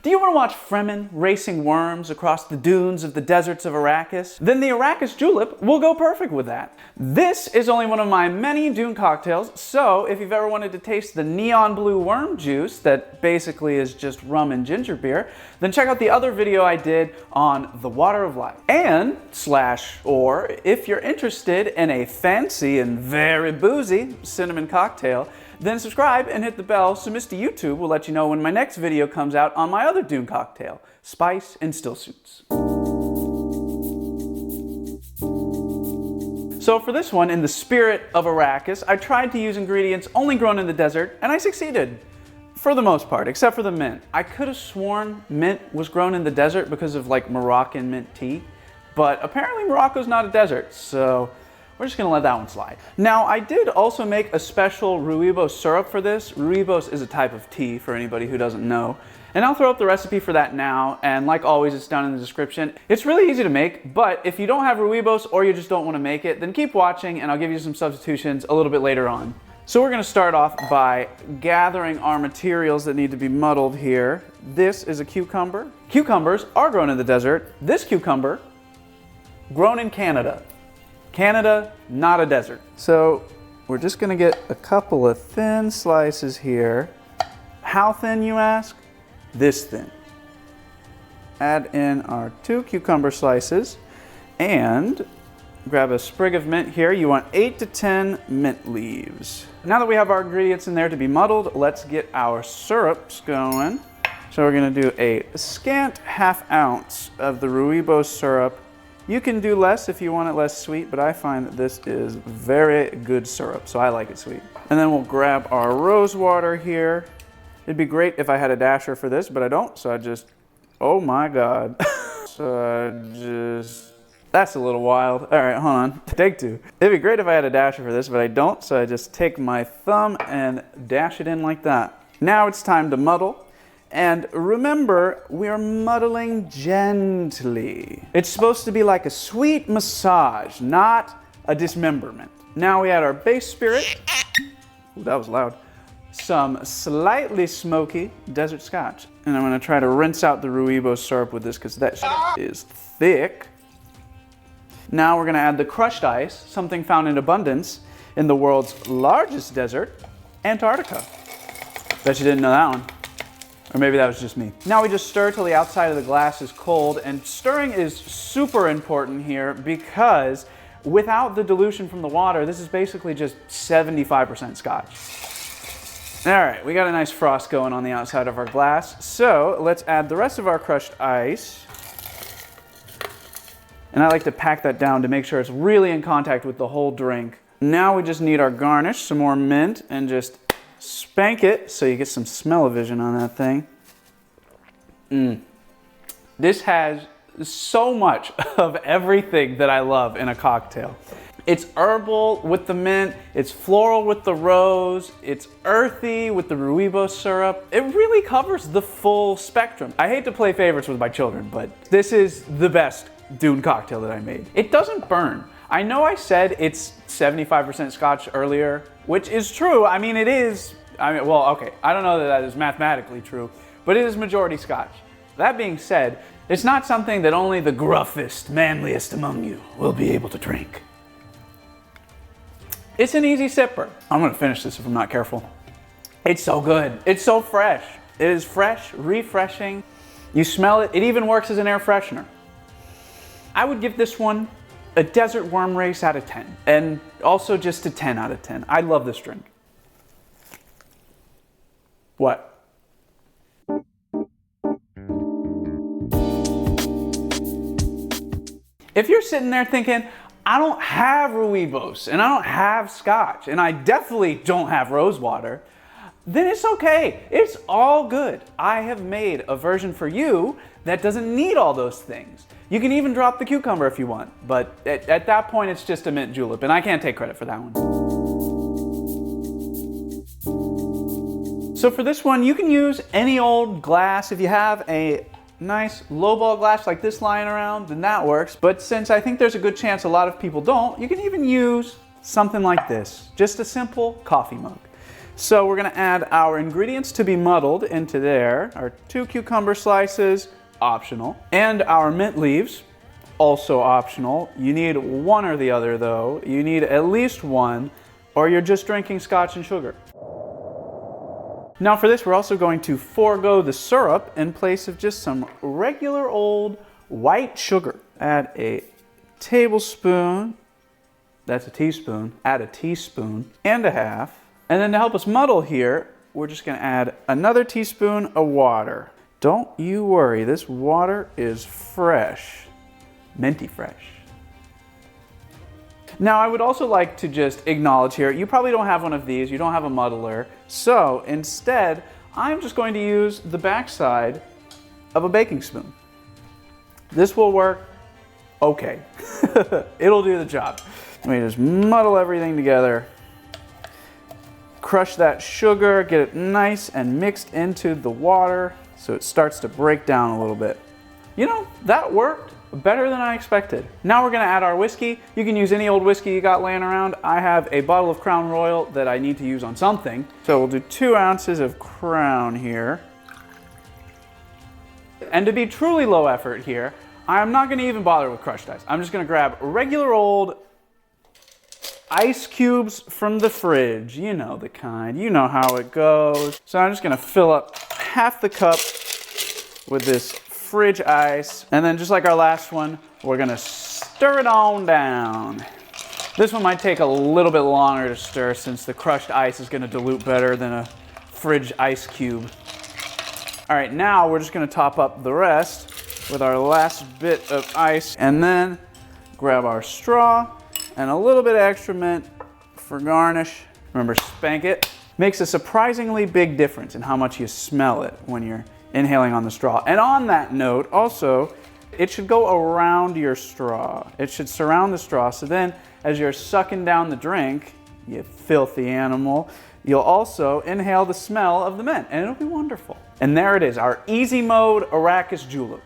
Do you want to watch Fremen racing worms across the dunes of the deserts of Arrakis? Then the Arrakis Julep will go perfect with that. This is only one of my many Dune cocktails, so if you've ever wanted to taste the neon blue worm juice that basically is just rum and ginger beer, then check out the other video I did on the water of life. And or if you're interested in a fancy and very boozy cinnamon cocktail, then subscribe and hit the bell so Mr. YouTube will let you know when my next video comes out on my other Dune cocktail, Spice and Still Suits. So for this one, in the spirit of Arrakis, I tried to use ingredients only grown in the desert, and I succeeded. For the most part, except for the mint. I could have sworn mint was grown in the desert because of like Moroccan mint tea, but apparently Morocco's not a desert, so we're just gonna let that one slide. Now, I did also make a special ROOIBOS syrup for this. ROOIBOS is a type of tea for anybody who doesn't know. And I'll throw up the recipe for that now, and like always, it's down in the description. It's really easy to make, but if you don't have ROOIBOS or you just don't wanna make it, then keep watching and I'll give you some substitutions a little bit later on. So we're gonna start off by gathering our materials that need to be muddled here. This is a cucumber. Cucumbers are grown in the desert. This cucumber, grown in Canada. Canada, not a desert. So we're just gonna get a couple of thin slices here. How thin, you ask? This thin. Add in our 2 cucumber slices and grab a sprig of mint here. You want 8 to 10 mint leaves. Now that we have our ingredients in there to be muddled, let's get our syrups going. So we're gonna do a scant ½ ounce of the ROOIBOS syrup. You can do less if you want it less sweet, but I find that this is very good syrup, so I like it sweet. And then we'll grab our rose water here. It'd be great if I had a dasher for this, but I don't, so I just, oh my God. That's a little wild. All right, hold on, take 2. It'd be great if I had a dasher for this, but I don't, so I just take my thumb and dash it in like that. Now it's time to muddle. And remember, we're muddling gently. It's supposed to be like a sweet massage, not a dismemberment. Now we add our base spirit. Ooh, that was loud. Some slightly smoky desert scotch. And I'm gonna try to rinse out the ROOIBOS syrup with this because that shit is thick. Now we're gonna add the crushed ice, something found in abundance in the world's largest desert, Antarctica. Bet you didn't know that one. Or maybe that was just me. Now we just stir till the outside of the glass is cold, and stirring is super important here because without the dilution from the water, this is basically just 75% scotch. All right, we got a nice frost going on the outside of our glass, so let's add the rest of our crushed ice. And I like to pack that down to make sure it's really in contact with the whole drink. Now we just need our garnish, some more mint, and just spank it so you get some smell-o-vision on that thing. This has so much of everything that I love in a cocktail. It's herbal with the mint, it's floral with the rose, it's earthy with the ROOIBOS syrup. It really covers the full spectrum. I hate to play favorites with my children, but this is the best Dune cocktail that I made. It doesn't burn. I know I said it's 75% scotch earlier, which is true. I mean, it is, well, okay, I don't know that that is mathematically true, but it is majority scotch. That being said, it's not something that only the gruffest, manliest among you will be able to drink. It's an easy sipper. I'm gonna finish this if I'm not careful. It's so good. It's so fresh. It is fresh, refreshing. You smell it. It even works as an air freshener. I would give this one a desert worm race out of 10, and also just a 10 out of 10. I love this drink. What? If you're sitting there thinking, I don't have ROOIBOS, and I don't have scotch, and I definitely don't have rose water, then it's okay. It's all good. I have made a version for you that doesn't need all those things. You can even drop the cucumber if you want, but at that point it's just a mint julep, and I can't take credit for that one. So for this one, you can use any old glass. If you have a nice lowball glass like this lying around, then that works. But since I think there's a good chance a lot of people don't, you can even use something like this, just a simple coffee mug. So we're gonna add our ingredients to be muddled into there. Our 2 cucumber slices, optional. And our mint leaves, also optional. You need one or the other though. You need at least one, or you're just drinking scotch and sugar. Now for this, we're also going to forego the syrup in place of just some regular old white sugar. Add a tablespoon, that's a teaspoon, add a teaspoon and a half. And then to help us muddle here, we're just gonna add another teaspoon of water. Don't you worry, this water is fresh, minty fresh. Now I would also like to just acknowledge here, you probably don't have one of these, you don't have a muddler, so instead, I'm just going to use the backside of a baking spoon. This will work okay. It'll do the job. Let me just muddle everything together. Crush that sugar, get it nice and mixed into the water so it starts to break down a little bit. You know, that worked better than I expected. Now we're gonna add our whiskey. You can use any old whiskey you got laying around. I have a bottle of Crown Royal that I need to use on something. So we'll do 2 ounces of Crown here. And to be truly low effort here, I'm not gonna even bother with crushed ice. I'm just gonna grab regular old ice cubes from the fridge. You know the kind, you know how it goes. So I'm just gonna fill up half the cup with this fridge ice. And then just like our last one, we're gonna stir it on down. This one might take a little bit longer to stir since the crushed ice is gonna dilute better than a fridge ice cube. All right, now we're just gonna top up the rest with our last bit of ice and then grab our straw and a little bit of extra mint for garnish. Remember, spank it. Makes a surprisingly big difference in how much you smell it when you're inhaling on the straw. And on that note, also, it should go around your straw. It should surround the straw, so then as you're sucking down the drink, you filthy animal, you'll also inhale the smell of the mint, and it'll be wonderful. And there it is, our easy mode Arrakis Julep.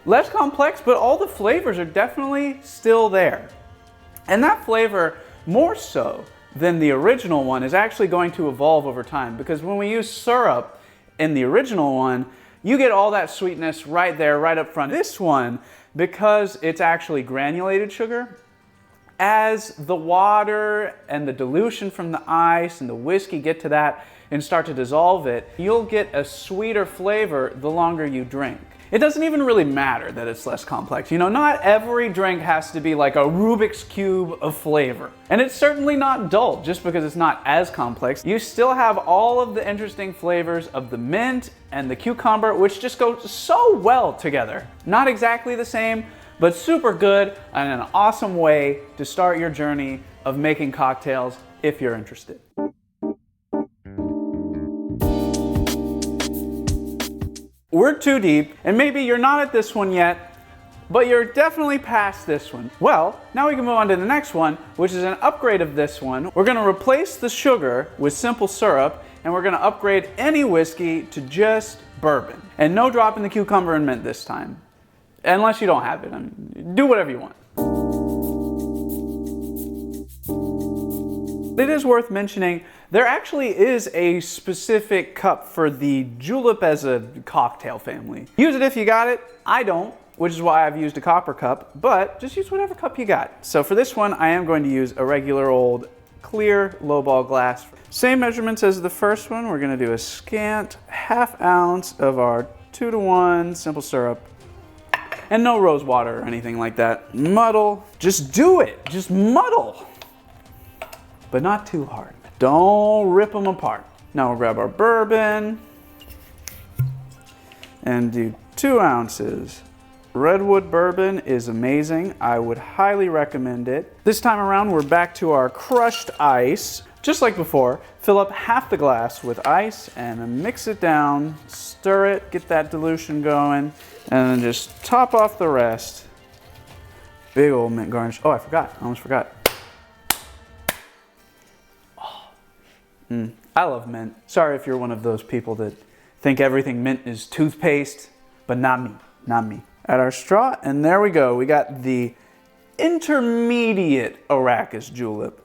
Less complex, but all the flavors are definitely still there. And that flavor, more so than the original one, is actually going to evolve over time, because when we use syrup in the original one, you get all that sweetness right there, right up front. This one, because it's actually granulated sugar, as the water and the dilution from the ice and the whiskey get to that and start to dissolve it, you'll get a sweeter flavor the longer you drink. It doesn't even really matter that it's less complex. You know, not every drink has to be like a Rubik's Cube of flavor. And it's certainly not dull just because it's not as complex. You still have all of the interesting flavors of the mint and the cucumber, which just go so well together. Not exactly the same, but super good and an awesome way to start your journey of making cocktails if you're interested. We're too deep, and maybe you're not at this one yet, but you're definitely past this one. Well, now we can move on to the next one, which is an upgrade of this one. We're gonna replace the sugar with simple syrup, and we're gonna upgrade any whiskey to just bourbon. And no dropping the cucumber and mint this time. Unless you don't have it. I mean, do whatever you want. It is worth mentioning, there actually is a specific cup for the julep as a cocktail family. Use it if you got it. I don't, which is why I've used a copper cup, but just use whatever cup you got. So for this one, I am going to use a regular old clear lowball glass. Same measurements as the first one. We're gonna do a scant ½ ounce of our 2-to-1 simple syrup. And no rose water or anything like that. Muddle, just do it, just muddle. But not too hard. Don't rip them apart. Now we'll grab our bourbon and do 2 ounces. Redwood bourbon is amazing. I would highly recommend it. This time around, we're back to our crushed ice. Just like before, fill up half the glass with ice and mix it down, stir it, get that dilution going, and then just top off the rest. Big old mint garnish. Oh, I almost forgot. I love mint. Sorry if you're one of those people that think everything mint is toothpaste, but not me, not me. Add our straw, and there we go. We got the intermediate Arrakis Julep.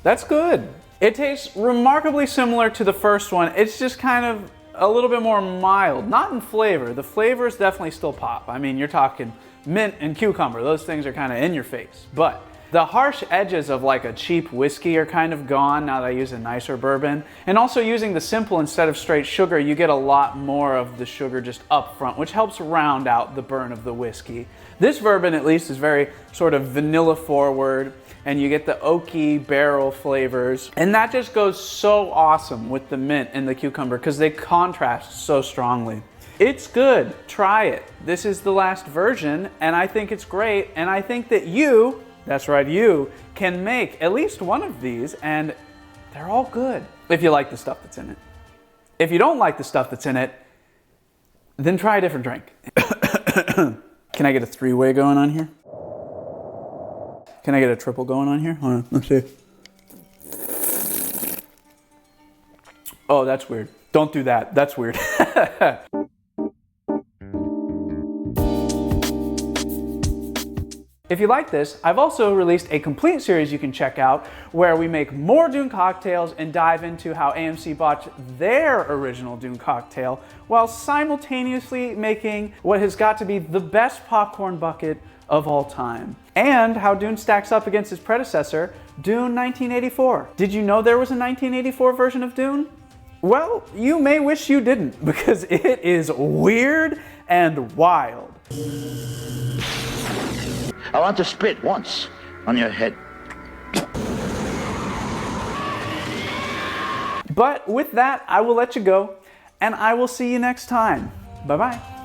That's good. It tastes remarkably similar to the first one. It's just kind of a little bit more mild, not in flavor. The flavors definitely still pop. I mean, you're talking mint and cucumber. Those things are kind of in your face. But the harsh edges of like a cheap whiskey are kind of gone now that I use a nicer bourbon. And also using the simple instead of straight sugar, you get a lot more of the sugar just up front, which helps round out the burn of the whiskey. This bourbon at least is very sort of vanilla forward, and you get the oaky barrel flavors. And that just goes so awesome with the mint and the cucumber because they contrast so strongly. It's good, try it. This is the last version and I think it's great, and I think that you, that's right, you can make at least one of these and they're all good if you like the stuff that's in it. If you don't like the stuff that's in it, then try a different drink. Can I get a three-way going on here? Can I get a triple going on here? Hold on, let's see. Oh, that's weird. Don't do that, that's weird. If you like this, I've also released a complete series you can check out where we make more Dune cocktails and dive into how AMC botched their original Dune cocktail while simultaneously making what has got to be the best popcorn bucket of all time, and how Dune stacks up against its predecessor, Dune 1984. Did you know there was a 1984 version of Dune? Well, you may wish you didn't, because it is weird and wild. I want to spit once on your head. But with that, I will let you go, and I will see you next time. Bye-bye.